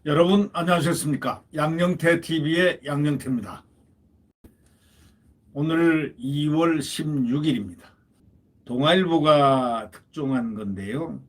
여러분 안녕하셨습니까? 양영태 TV의 양영태입니다. 오늘 2월 16일입니다. 동아일보가 특종한 건데요.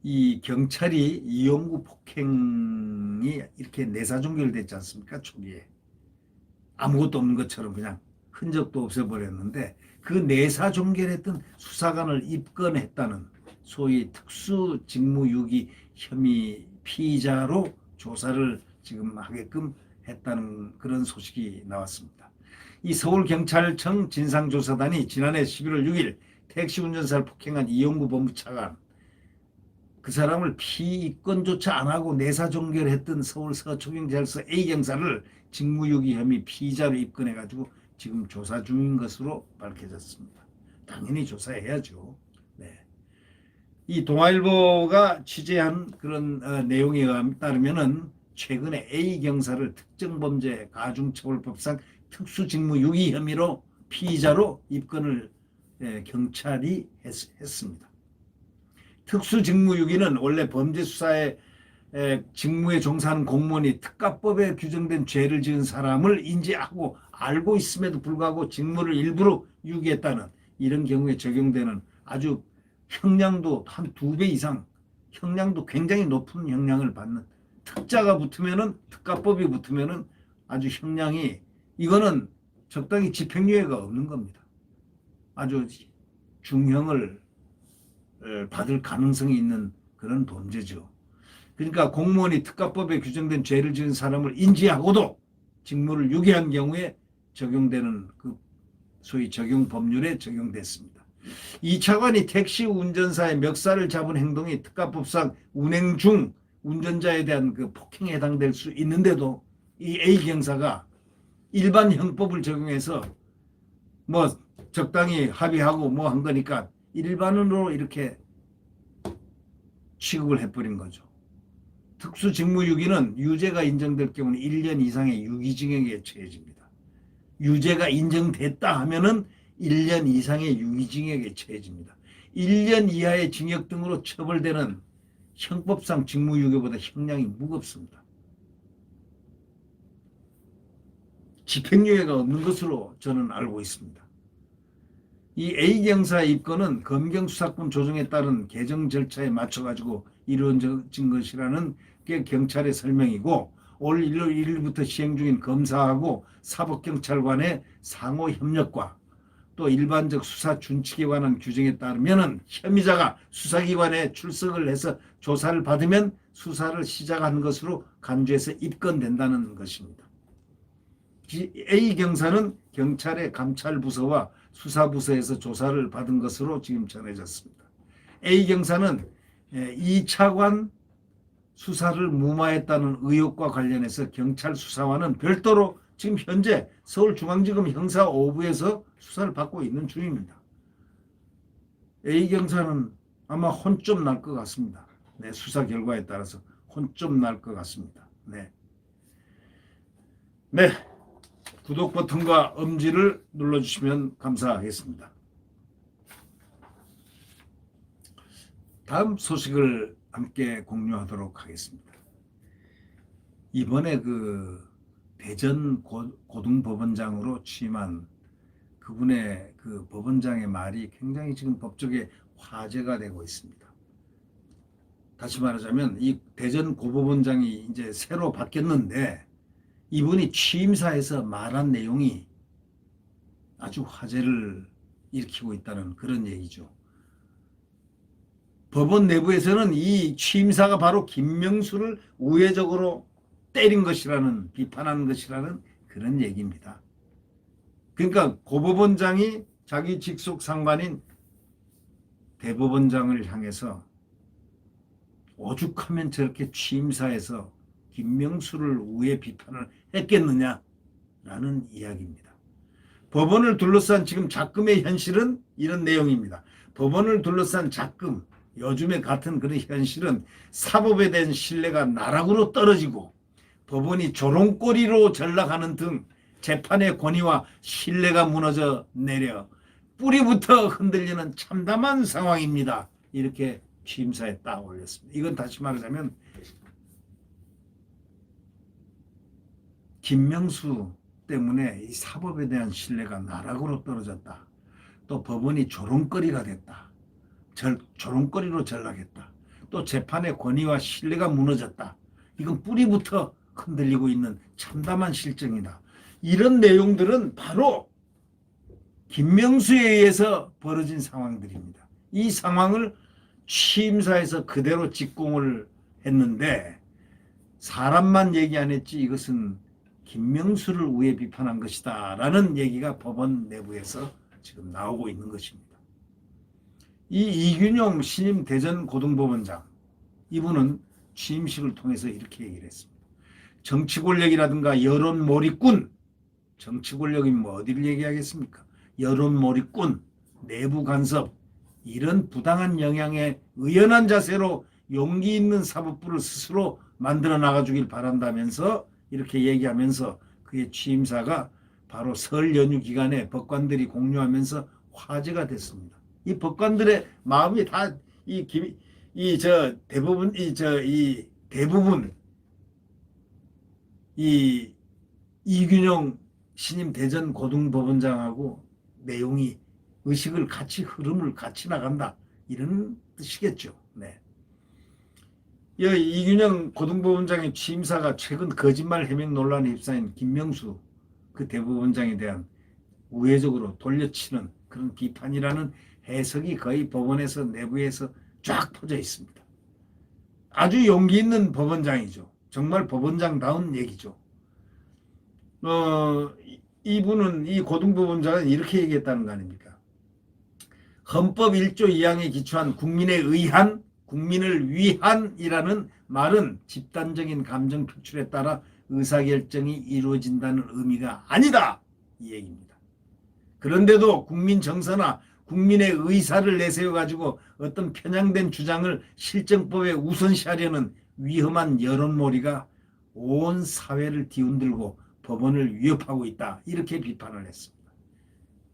이 경찰이 이용구 폭행이 이렇게 내사종결됐지 않습니까? 초기에. 아무것도 없는 것처럼 그냥 흔적도 없애버렸는데 그 내사종결했던 수사관을 입건했다는 소위 특수직무유기 혐의 피의자로 조사를 지금 하게끔 했다는 그런 소식이 나왔습니다. 이 서울경찰청 진상조사단이 지난해 11월 6일 택시 운전사를 폭행한 이용구 법무차관, 그 사람을 피입건조차 안 하고 내사종결했던 서울 서초경찰서 A경사를 직무유기 혐의 피의자로 입건해가지고 지금 조사 중인 것으로 밝혀졌습니다. 당연히 조사해야죠. 네. 이 동아일보가 취재한 그런 내용에 따르면은 최근에 A 경사를 특정범죄 가중처벌법상 특수직무유기 혐의로 피의자로 입건을 경찰이 했습니다. 특수직무유기는 원래 범죄수사에 직무에 종사하는 공무원이 특가법에 규정된 죄를 지은 사람을 인지하고 알고 있음에도 불구하고 직무를 일부러 유기했다는 이런 경우에 적용되는 아주 형량도 한 2배 이상, 형량도 굉장히 높은 형량을 받는 특자가 붙으면은, 특가법이 붙으면은 아주 형량이, 이거는 적당히 집행유예가 없는 겁니다. 아주 중형을 받을 가능성이 있는 그런 범죄죠. 그러니까 공무원이 특가법에 규정된 죄를 지은 사람을 인지하고도 직무를 유기한 경우에 적용되는 그 소위 적용 법률에 적용됐습니다. 이 차관이 택시 운전사의 멱살을 잡은 행동이 특가법상 운행 중 운전자에 대한 그 폭행에 해당될 수 있는데도 이 A 경사가 일반 형법을 적용해서 뭐 적당히 합의하고 뭐 한 거니까 일반으로 이렇게 취급을 해버린 거죠. 특수직무유기는 유죄가 인정될 경우는 1년 이상의 유기징역에 처해집니다. 유죄가 인정됐다 하면은 1년 이상의 유기징역에 처해집니다. 1년 이하의 징역 등으로 처벌되는 형법상 직무유기보다 형량이 무겁습니다. 집행유예가 없는 것으로 저는 알고 있습니다. 이 A경사의 입건은 검경수사권 조정에 따른 개정 절차에 맞춰가지고 이루어진 것이라는 게 경찰의 설명이고, 올 1월 1일부터 시행 중인 검사하고 사법경찰관의 상호 협력과 또 일반적 수사 준칙에 관한 규정에 따르면 혐의자가 수사기관에 출석을 해서 조사를 받으면 수사를 시작한 것으로 간주해서 입건된다는 것입니다. A 경사는 경찰의 감찰부서와 수사부서에서 조사를 받은 것으로 지금 전해졌습니다. A 경사는 이 차관 수사를 무마했다는 의혹과 관련해서 경찰 수사와는 별도로 지금 현재 서울중앙지검 형사 5부에서 수사를 받고 있는 중입니다. A 경사는 아마 혼 좀 날 것 같습니다. 네, 수사 결과에 따라서 혼 좀 날 것 같습니다. 네. 구독 버튼과 엄지를 눌러주시면 감사하겠습니다. 다음 소식을 함께 공유하도록 하겠습니다. 이번에 그 대전 고등법원장으로 취임한 그분의 그 법원장의 말이 굉장히 지금 법조계 화제가 되고 있습니다. 다시 말하자면 이 대전 고법원장이 이제 새로 바뀌었는데 이분이 취임사에서 말한 내용이 아주 화제를 일으키고 있다는 그런 얘기죠. 법원 내부에서는 이 취임사가 바로 김명수를 우회적으로 때린 것이라는, 비판한 것이라는 그런 얘기입니다. 그러니까 고법원장이 자기 직속 상관인 대법원장을 향해서 오죽하면 저렇게 취임사에서 김명수를 우회 비판을 했겠느냐라는 이야기입니다. 법원을 둘러싼 지금 작금의 현실은 이런 내용입니다. 법원을 둘러싼 작금, 요즘에 같은 그런 현실은 사법에 대한 신뢰가 나락으로 떨어지고 법원이 조롱거리로 전락하는 등 재판의 권위와 신뢰가 무너져 내려 뿌리부터 흔들리는 참담한 상황입니다. 이렇게 취임사에 딱 올렸습니다. 이건 다시 말하자면 김명수 때문에 이 사법에 대한 신뢰가 나락으로 떨어졌다. 또 법원이 조롱거리가 됐다. 조롱거리로 전락했다. 또 재판의 권위와 신뢰가 무너졌다. 이건 뿌리부터 흔들리고 있는 참담한 실정이다. 이런 내용들은 바로 김명수에 의해서 벌어진 상황들입니다. 이 상황을 취임사에서 그대로 직공을 했는데 사람만 얘기 안 했지 이것은 김명수를 우회 비판한 것이다 라는 얘기가 법원 내부에서 지금 나오고 있는 것입니다. 이 이균용 신임 대전고등법원장, 이분은 취임식을 통해서 이렇게 얘기를 했습니다. 정치 권력이라든가 여론 몰이꾼, 정치 권력이 뭐 어디를 얘기하겠습니까? 여론 몰이꾼, 내부 간섭, 이런 부당한 영향에 의연한 자세로 용기 있는 사법부를 스스로 만들어 나가주길 바란다면서 이렇게 얘기하면서 그의 취임사가 바로 설 연휴 기간에 법관들이 공유하면서 화제가 됐습니다. 이 법관들의 마음이 다 대부분 이 이균용 신임 대전 고등법원장하고 내용이 의식을 같이 흐름을 같이 나간다 이런 뜻이겠죠. 네. 이균영 고등법원장의 취임사가 최근 거짓말 해명 논란에 휩싸인 김명수 그 대법원장에 대한 우회적으로 돌려치는 그런 비판이라는 해석이 거의 법원에서 내부에서 쫙 퍼져 있습니다. 아주 용기 있는 법원장이죠. 정말 법원장다운 얘기죠. 이분은 이 고등법원장은 이렇게 얘기했다는 거 아닙니까? 헌법 1조 2항에 기초한 국민에 의한, 국민을 위한이라는 말은 집단적인 감정 표출에 따라 의사결정이 이루어진다는 의미가 아니다. 이 얘기입니다. 그런데도 국민 정서나 국민의 의사를 내세워가지고 어떤 편향된 주장을 실정법에 우선시하려는 위험한 여론몰이가 온 사회를 뒤흔들고 법원을 위협하고 있다. 이렇게 비판을 했습니다.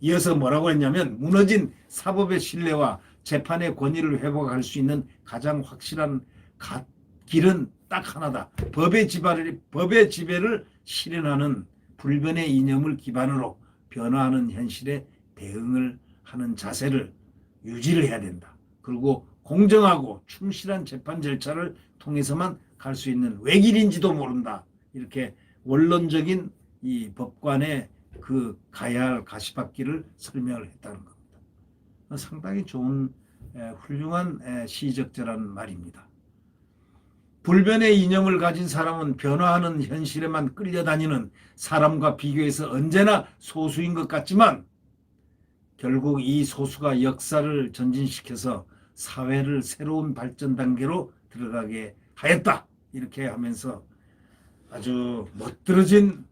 이어서 뭐라고 했냐면 무너진 사법의 신뢰와 재판의 권위를 회복할 수 있는 가장 확실한 길은 딱 하나다. 법의 지배를 실현하는 불변의 이념을 기반으로 변화하는 현실에 대응을 하는 자세를 유지를 해야 된다. 그리고 공정하고 충실한 재판 절차를 통해서만 갈 수 있는 외길인지도 모른다. 이렇게 원론적인 이 법관의 그 가야 할 가시밭길을 설명을 했다는 겁니다. 상당히 좋은 훌륭한 시적절한 말입니다. 불변의 이념을 가진 사람은 변화하는 현실에만 끌려다니는 사람과 비교해서 언제나 소수인 것 같지만 결국 이 소수가 역사를 전진시켜서 사회를 새로운 발전 단계로 들어가게 하였다. 이렇게 하면서 아주 멋들어진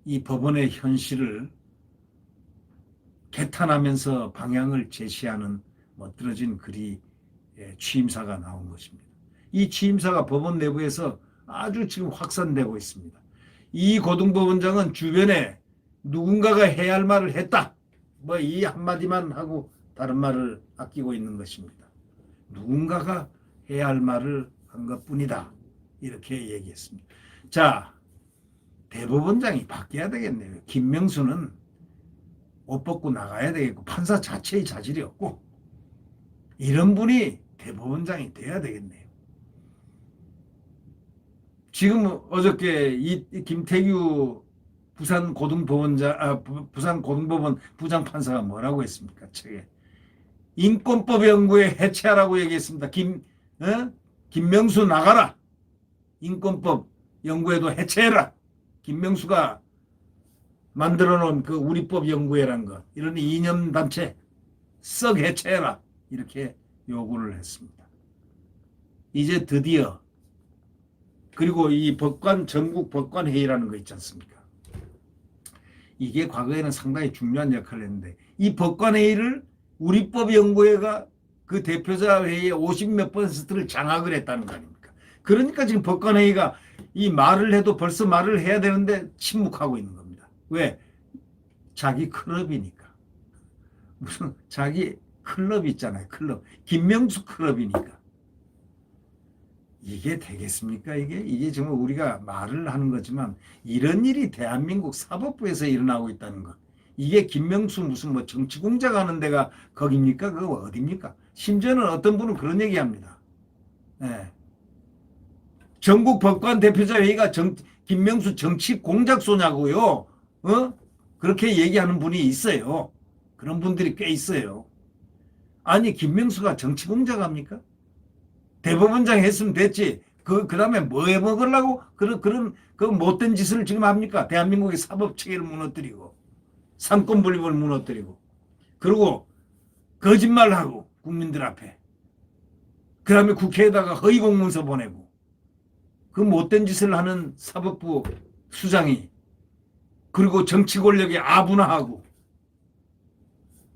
이 법원의 현실을 개탄하면서 방향을 제시하는 멋들어진 글이 취임사가 나온 것입니다. 이 취임사가 법원 내부에서 아주 지금 확산되고 있습니다. 이 고등법원장은 주변에 누군가가 해야 할 말을 했다. 뭐 이 한마디만 하고 다른 말을 아끼고 있는 것입니다. 누군가가 해야 할 말을 한 것뿐이다. 이렇게 얘기했습니다. 자, 대법원장이 바뀌어야 되겠네요. 김명수는 옷 벗고 나가야 되겠고 판사 자체의 자질이 없고 이런 분이 대법원장이 돼야 되겠네요. 지금 어저께 이 김태규 부산 고등법원 부장판사가 뭐라고 했습니까? 책에 인권법 연구회 해체하라고 얘기했습니다. 김명수 나가라. 인권법 연구회도 해체해라. 김명수가 만들어 놓은 그 우리법 연구회라는 것, 이런 이념단체 썩 해체해라. 이렇게 요구를 했습니다. 이제 드디어 그리고 이 전국 법관회의라는 거 있지 않습니까? 이게 과거에는 상당히 중요한 역할을 했는데 이 법관회의를 우리법연구회가 그 대표자 회의의 50몇 %를 장악을 했다는 거 아닙니까? 그러니까 지금 법관회의가 이 말을 해도 벌써 말을 해야 되는데 침묵하고 있는 겁니다. 왜? 자기 클럽이니까. 무슨 자기 클럽 있잖아요. 클럽. 김명수 클럽이니까. 이게 되겠습니까? 이게 정말 우리가 말을 하는 거지만 이런 일이 대한민국 사법부에서 일어나고 있다는 것. 이게 김명수 무슨 뭐 정치공작 하는 데가 거깁니까? 그거 어딥니까? 심지어는 어떤 분은 그런 얘기합니다. 예. 전국 법관 대표자 회의가 김명수 정치 공작소냐고요. 어? 그렇게 얘기하는 분이 있어요. 그런 분들이 꽤 있어요. 아니 김명수가 정치 공작합니까? 대법원장 했으면 됐지. 그다음에 뭐 해 먹으려고 그 못된 짓을 지금 합니까? 대한민국의 사법 체계를 무너뜨리고 삼권 분립을 무너뜨리고 그리고 거짓말하고 국민들 앞에 그다음에 국회에다가 허위 공문서 보내고 그 못된 짓을 하는 사법부 수장이 그리고 정치 권력에 아분화하고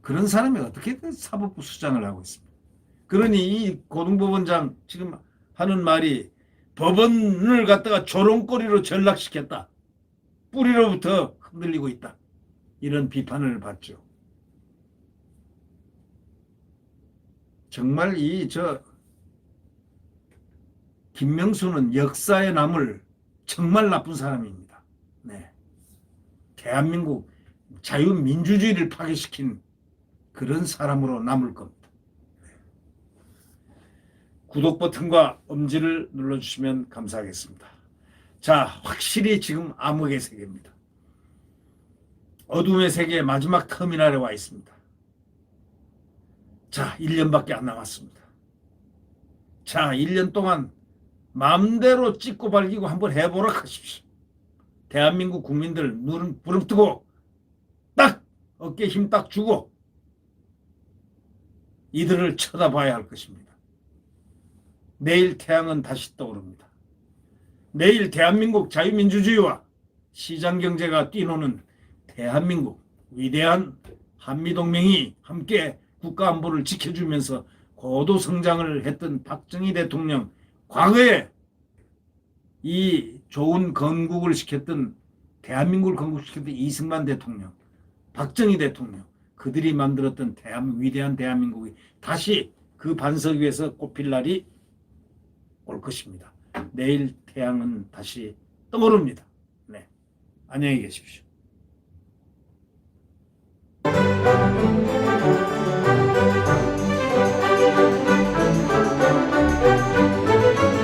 그런 사람이 어떻게 그 사법부 수장을 하고 있습니까? 그러니 이 고등법원장 지금 하는 말이 법원을 갖다가 조롱거리로 전락시켰다. 뿌리로부터 흔들리고 있다. 이런 비판을 받죠. 정말 김명수는 역사에 남을 정말 나쁜 사람입니다. 네. 대한민국 자유민주주의를 파괴시킨 그런 사람으로 남을 겁니다. 구독 버튼과 엄지를 눌러주시면 감사하겠습니다. 자, 확실히 지금 암흑의 세계입니다. 어둠의 세계의 마지막 터미널에 와 있습니다. 자, 1년밖에 안 남았습니다. 자, 1년 동안 마음대로 찍고 발기고 한번 해보라 하십시오. 대한민국 국민들 눈 부릅뜨고 딱 어깨 힘 딱 주고 이들을 쳐다봐야 할 것입니다. 내일 태양은 다시 떠오릅니다. 내일 대한민국 자유민주주의와 시장경제가 뛰노는 대한민국 위대한 한미동맹이 함께 국가안보를 지켜주면서 고도성장을 했던 박정희 대통령, 과거에 이 좋은 건국을 시켰던 대한민국을 건국시켰던 이승만 대통령, 박정희 대통령, 그들이 만들었던 위대한 대한민국이 다시 그 반석 위에서 꽃필 날이 올 것입니다. 내일 태양은 다시 떠오릅니다. 네, 안녕히 계십시오.